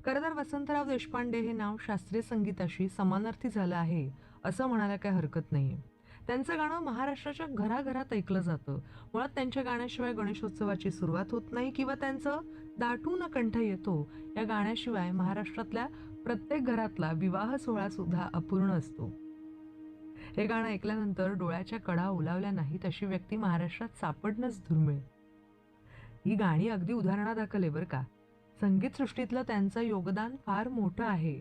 खरं तर वसंतराव देशपांडे हे नाव शास्त्रीय संगीताशी समानार्थी झालं आहे असं म्हणायला काही हरकत नाहीये. त्यांचं गाणं महाराष्ट्राच्या घराघरात ऐकलं जातं. मुळात त्यांच्या गाण्याशिवाय गणेशोत्सवाची सुरुवात होत नाही किंवा त्यांचं दाटून कंठ येतो या गाण्याशिवाय महाराष्ट्रातल्या प्रत्येक घरातला विवाह सोहळा सुद्धा अपूर्ण असतो. हे गाणं ऐकल्यानंतर डोळ्याच्या कडा ओलावल्या नाहीत अशी व्यक्ती महाराष्ट्रात सापडणंच दुर्मिळ. ही गाणी अगदी उदाहरणादाखल आहे बरं का. संगीतसृष्टीतलं त्यांचं योगदान फार मोठं आहे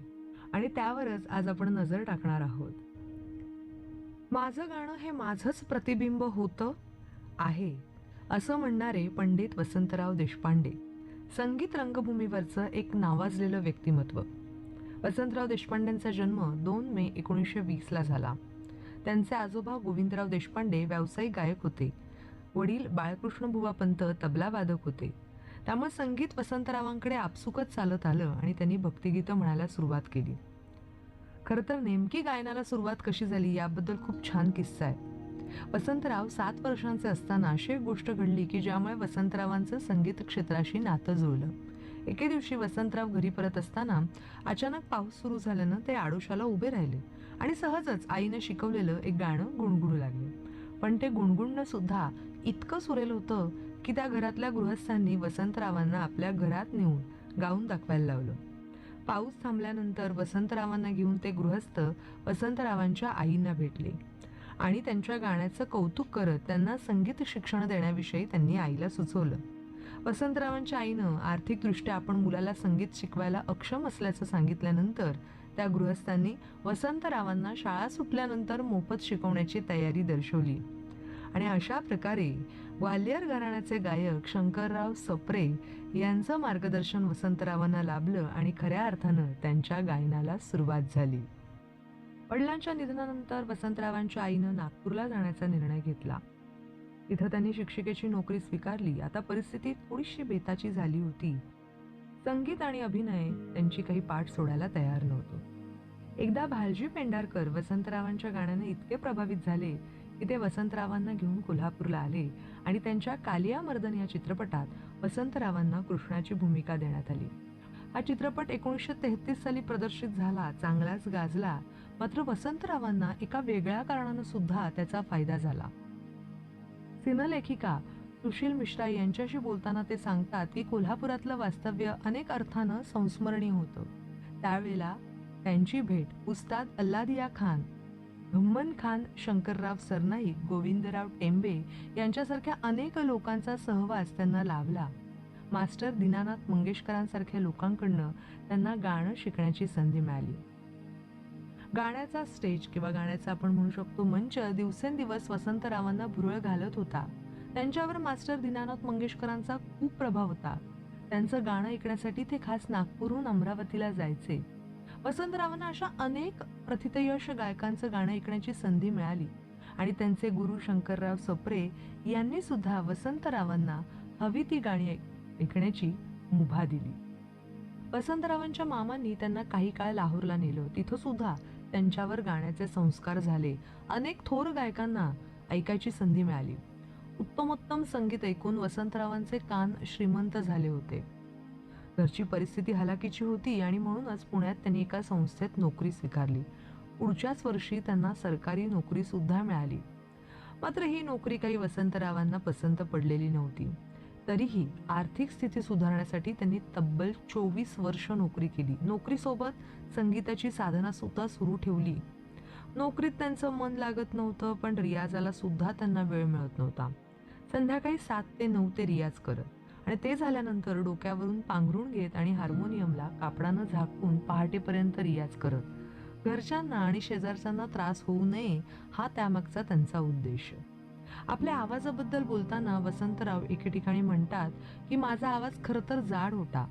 आणि त्यावरच आज आपण नजर टाकणार आहोत. माझं गाणं हे माझंच प्रतिबिंब होतं आहे असं म्हणणारे पंडित वसंतराव देशपांडे संगीत रंगभूमीवरचं एक नावाजलेलं व्यक्तिमत्व. वसंतराव देशपांडेंचा जन्म 2 मे 1920 ला झाला. त्यांचे आजोबा गोविंदराव देशपांडे व्यावसायिक गायक होते. वडील बाळकृष्णबुवा पंत तबला वादक होते. त्यामुळे संगीत वसंतरावांकडे आपसुकच चालत आलं आणि त्यांनी भक्तिगीतं म्हणायला सुरुवात केली. खरं तर नेमकी गायनाला सुरुवात कशी झाली याबद्दल खूप छान किस्सा आहे. वसंतराव 7 वर्षांचे असताना अशी एक गोष्ट घडली की ज्यामुळे वसंतरावांचं संगीत क्षेत्राशी नातं जुळलं. एके दिवशी वसंतराव घरी परत असताना अचानक पाऊस सुरू झाल्यानं ते आडोशाला उभे राहिले आणि सहजच आईनं शिकवलेलं एक गाणं गुणगुणू लागले. पण ते गुणगुणणं सुद्धा इतकं सुरेल होतं की त्या घरातल्या गृहस्थांनी वसंतरावांना आपल्या घरात नेऊन गाऊन दाखवायला लावलं. पाऊस थांबल्यानंतर वसंतरावांना घेऊन ते गृहस्थ वसंतरावांच्या आईंना भेटले आणि त्यांच्या गाण्याचं कौतुक करत त्यांना संगीत शिक्षण देण्याविषयी त्यांनी आईला सुचवलं. वसंतरावांच्या आईनं आर्थिकदृष्ट्या आपण मुलाला संगीत शिकवायला अक्षम असल्याचं सांगितल्यानंतर त्या गृहस्थांनी वसंतरावांना शाळा सुटल्यानंतर मोफत शिकवण्याची तयारी दर्शवली आणि अशा प्रकारे ग्वाल्हेर घराण्याचे गायक शंकरराव सप्रे यांचं मार्गदर्शन वसंतरावांना लाभलं आणि खऱ्या अर्थानं त्यांच्या गायनाला सुरुवात झाली. वडिलांच्या निधनानंतर वसंतरावांच्या आईनं नागपूरला जाण्याचा निर्णय घेतला. तिथं त्यांनी शिक्षिकेची नोकरी स्वीकारली. आता परिस्थिती थोडीशी बेताची झाली होती. संगीत आणि अभिनय त्यांची काही पाठ सोडायला तयार नव्हतं. एकदा भालजी पेंढारकर वसंतरावांच्या गाण्याने इतके प्रभावित झाले की ते वसंतरावांना घेऊन कोल्हापूरला आले आणि त्यांच्या कालिया मर्दन या चित्रपटात वसंतरावांना कृष्णाची भूमिका देण्यात आली. हा चित्रपट 1933 साली प्रदर्शित झाला, चांगलाच गाजला. मात्र वसंतरावांना एका वेगळ्या कारणानं सुद्धा त्याचा फायदा झाला. सिनेलेखिका सुशील मिश्रा यांच्याशी बोलताना ते सांगतात की कोल्हापुरातलं वास्तव्य अनेक अर्थानं संस्मरणीय होतं. त्यावेळेला त्यांची भेट उस्ताद अल्लादिया खान, धुम्मन खान, शंकरराव सरनाईक, गोविंदराव टेंबे यांच्यासारख्या अनेक लोकांचा सहवास त्यांना लाभला. मास्टर दीनानाथ मंगेशकरांसारख्या लोकांकडनं त्यांना गाणं शिकण्याची संधी मिळाली. गाण्याचा स्टेज किंवा गाण्याचा आपण म्हणू शकतो मंच दिवसेंदिवस वसंतरावांना भुरळ घालत होता. त्यांच्यावर मास्टर दीनानाथ मंगेशकरांचा खूप प्रभाव होता. त्यांचं गाणं ऐकण्यासाठी ते खास नागपूरहून अमरावतीला जायचे. वसंतरावांना अशा अनेक प्रथितयश गायकांचं गाणं ऐकण्याची संधी मिळाली आणि त्यांचे गुरु शंकरराव सप्रे यांनी सुद्धा वसंतरावांना हवी ती गाणी ऐकण्याची मुभा दिली. वसंतरावांच्या मामांनी त्यांना काही काळ लाहोरला नेलं. तिथं सुद्धा त्यांच्यावर गाण्याचे संस्कार झाले. अनेक थोर गायकांना ऐकायची संधी मिळाली. उत्तमोत्तम संगीत ऐकून वसंतरावांचे कान श्रीमंत झाले होते. घरची परिस्थिती हलाखीची होती आणि म्हणूनच पुण्यात त्यांनी एका संस्थेत नोकरी स्वीकारली. पुढच्याच वर्षी त्यांना सरकारी नोकरी सुद्धा मिळाली. मात्र ही नोकरी काही वसंतरावांना पसंत पडलेली नव्हती. तरीही आर्थिक स्थिती सुधारण्यासाठी त्यांनी तब्बल 24 वर्ष नोकरी केली. नोकरीसोबत संगीताची साधना सुद्धा सुरू ठेवली. नोकरीत त्यांचं मन लागत नव्हतं, पण रियाजाला सुद्धा त्यांना वेळ मिळत नव्हता. संध्याकाळी 7 ते 9 ते रियाज करत आणि ते झाल्यानंतर डोक्यावरून पांघरून घेत आणि हार्मोनियमला कापडानं झाकून पहाटेपर्यंत रियाज करत. घरच्यांना आणि शेजारच्यांना त्रास होऊ नये हा त्यामागचा त्यांचा उद्देश. आपल्या आवाजाबद्दल बोलताना वसंतराव एके ठिकाणी म्हणतात की माझा आवाज खरं तर जाड होता.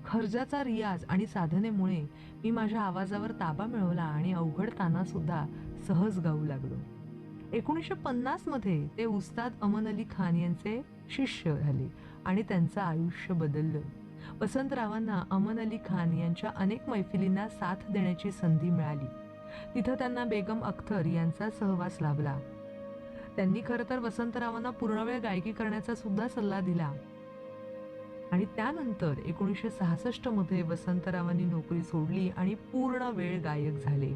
खर्जाचा रियाज आणि साधनेमुळे मी माझ्या आवाजावर ताबा मिळवला आणि अवघड ताना सुद्धा सहज गाऊ लागलो. 1950 मध्ये ते उस्ताद अमन अली खान यांचे शिष्य झाले आणि त्यांचं आयुष्य बदललं. वसंतरावांना अमन अली खान यांच्या अनेक मैफिलींना साथ देण्याची संधी मिळाली. तिथं त्यांना बेगम अख्तर यांचा सहवास लाभला. त्यांनी खरं तर वसंतरावांना पूर्णवेळ गायकी करण्याचा सुद्धा सल्ला दिला. आणि त्यानंतर 1966 मध्ये वसंतरावांनी नोकरी सोडली आणि पूर्ण वेळ गायक झाले.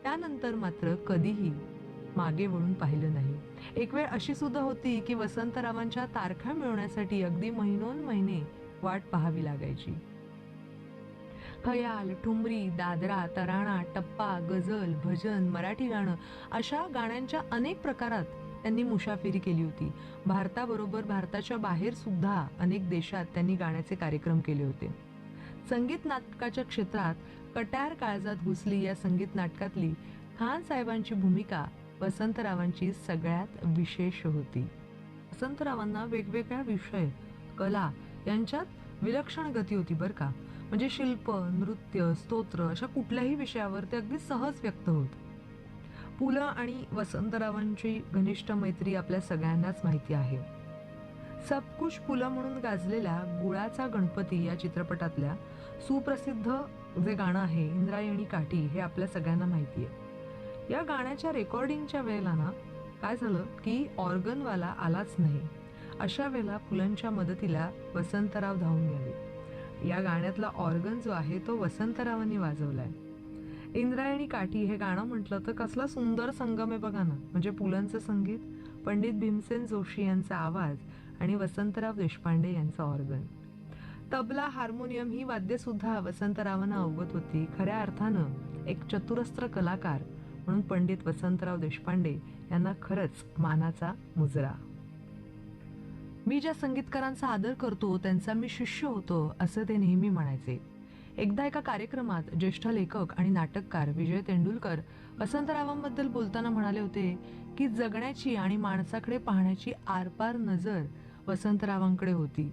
त्यानंतर मात्र कधीही मागे वळून पाहिलं नाही. एक वेळ अशी सुद्धा होती की वसंतरावांच्या तारखा मिळवण्यासाठी अगदी महिनोन-महिने वाट पाहावी लागायची. खयाल, ठुमरी, दादरा, तराणा, टप्पा, गझल, भजन, मराठी गाणं अशा गाण्यांच्या अनेक प्रकारात त्यांनी मुसाफिरी केली होती. भारताबरोबर भारताच्या बाहेर सुद्धा अनेक देशात त्यांनी गाण्याचे कार्यक्रम केले होते. संगीत नाटकाच्या क्षेत्रात कट्यार काळजात घुसली या संगीत नाटकातली खान साहेबांची भूमिका वसंतरावांची सगळ्यात विशेष होती. वसंतरावांना वेगवेगळ्या विषय, कला यांच्यात विलक्षण गती होती बरं का. म्हणजे शिल्प, नृत्य, स्तोत्र अशा कुठल्याही विषयावर ते अगदी सहज व्यक्त होत. पु ल आणि वसंतरावांची घनिष्ठ मैत्री आपल्या सगळ्यांनाच माहिती आहे. सबकुश पु ल म्हणून गाजलेल्या गुळाचा गणपती या चित्रपटातल्या सुप्रसिद्ध जे गाणं आहे इंद्रायणी काठी हे आपल्या सगळ्यांना माहिती आहे. या गाण्याच्या रेकॉर्डिंगच्या वेळेला ना काय झालं की ऑर्गनवाला आलाच नाही. अशा वेळेला पुलंच्या मदतीला वसंतराव धावून गेले. या गाण्यातला ऑर्गन जो आहे तो वसंतरावांनी वाजवलाय. इंद्रायणी काठी हे गाणं म्हटलं तर कसला सुंदर संगम आहे बघा ना. म्हणजे पुलंचं संगीत, पंडित भीमसेन जोशी यांचा आवाज आणि वसंतराव देशपांडे यांचा ऑर्गन. तबला, हार्मोनियम ही वाद्य सुद्धा वसंतरावांना अवगत होती. खऱ्या अर्थानं एक चतुरस्त्र कलाकार म्हणून पंडित वसंतराव देशपांडे यांना खरंच मानाचा मुजरा. मी ज्या संगीतकारांचा आदर करतो त्यांचा मी शिष्य होतो असं ते नेहमी म्हणायचे. एकदा एका कार्यक्रमात ज्येष्ठ लेखक आणि नाटककार विजय तेंडुलकर वसंतरावांबद्दल बोलताना म्हणाले होते की जगण्याची आणि माणसाकडे पाहण्याची आरपार नजर वसंतरावांकडे होती.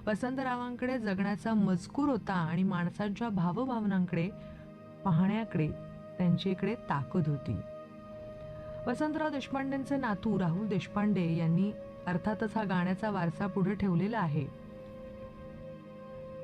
वसंतरावांकडे जगण्याचा मजकूर होता आणि माणसांच्या भावभावनांकडे पाहण्याकडे त्यांची इकडे ताकद होती. वसंतराव देशपांडेंचे नातू राहुल देशपांडे यांनी अर्थातच हा गाण्याचा वारसा पुढे ठेवलेला आहे.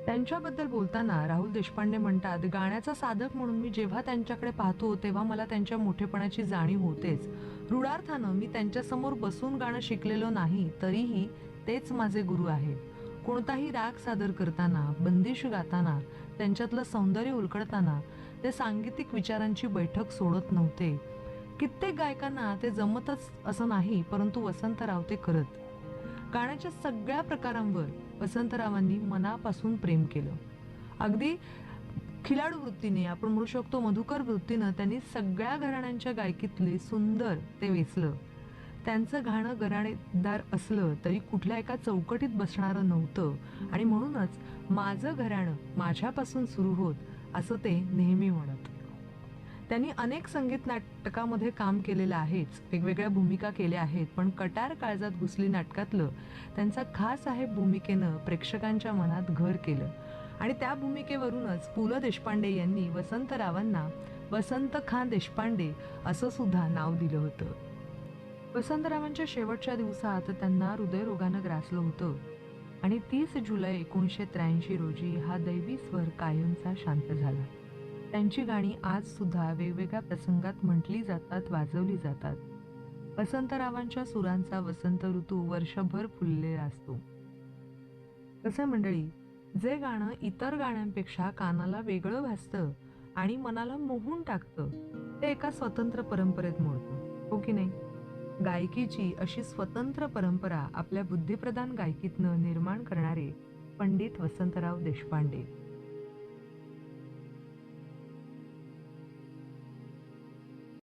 त्यांच्याबद्दल बोलताना राहुल देशपांडे म्हणतात, गाण्याचा साधक म्हणून मी जेव्हा त्यांच्याकडे पाहतो तेव्हा मला त्यांच्या मोठेपणाची जाणीव होतेच. रूढार्थानं मी त्यांच्यासमोर बसून गाणं शिकलेलो नाही तरीही तेच माझे गुरु आहेत. कोणताही राग सादर करताना, बंदिश गाताना, त्यांच्यातलं सौंदर्य उलगडताना ते सांगीतिक विचारांची बैठक सोडत नव्हते. कित्येक गायकांना ते जमतच असं नाही, परंतु वसंतराव ते करत. गाण्याच्या सगळ्या प्रकारांवर वसंतरावांनी मनापासून प्रेम केलं. अगदी खिलाडू वृत्तीने, आपण म्हणू शकतो मधुकर वृत्तीनं त्यांनी सगळ्या घराण्यांच्या गायकीतले सुंदर ते वेचलं. त्यांचं गाणं घराणेदार असलं तरी कुठल्या एका चौकटीत बसणारं नव्हतं आणि म्हणूनच माझं घराणं माझ्यापासून सुरू होत असं ते नेहमी म्हणत. त्यांनी अनेक संगीत नाटकामध्ये काम केलेलं आहेच, वेगवेगळ्या भूमिका केल्या आहेत, पण कट्यार काळजात घुसली नाटकातलं त्यांचा खास आहे भूमिकेनं प्रेक्षकांच्या मनात घर केलं आणि त्या भूमिकेवरूनच पु ल देशपांडे यांनी वसंतरावांना वसंत खान देशपांडे असं सुद्धा नाव दिलं होतं. वसंतरावांच्या शेवटच्या दिवसात त्यांना हृदयरोगानं ग्रासलं होतं आणि 30 जुलै 1983 रोजी हा दैवी स्वर कायमचा शांत झाला. त्यांची गाणी आज सुद्धा वेगवेगळ्या प्रसंगात म्हटली जातात, वाजवली जातात. वसंतरावांच्या सुरांचा वसंत ऋतू वर्षभर फुललेला असतो. कसं मंडळी, जे गाणं इतर गाण्यांपेक्षा कानाला वेगळं भासतं आणि मनाला मोहून टाकतं ते एका स्वतंत्र परंपरेत मोडतं, हो की नाही? गायकीची अशी स्वतंत्र परंपरा आपल्या बुद्धिप्रधान गायकीतनं निर्माण करणारे पंडित वसंतराव देशपांडे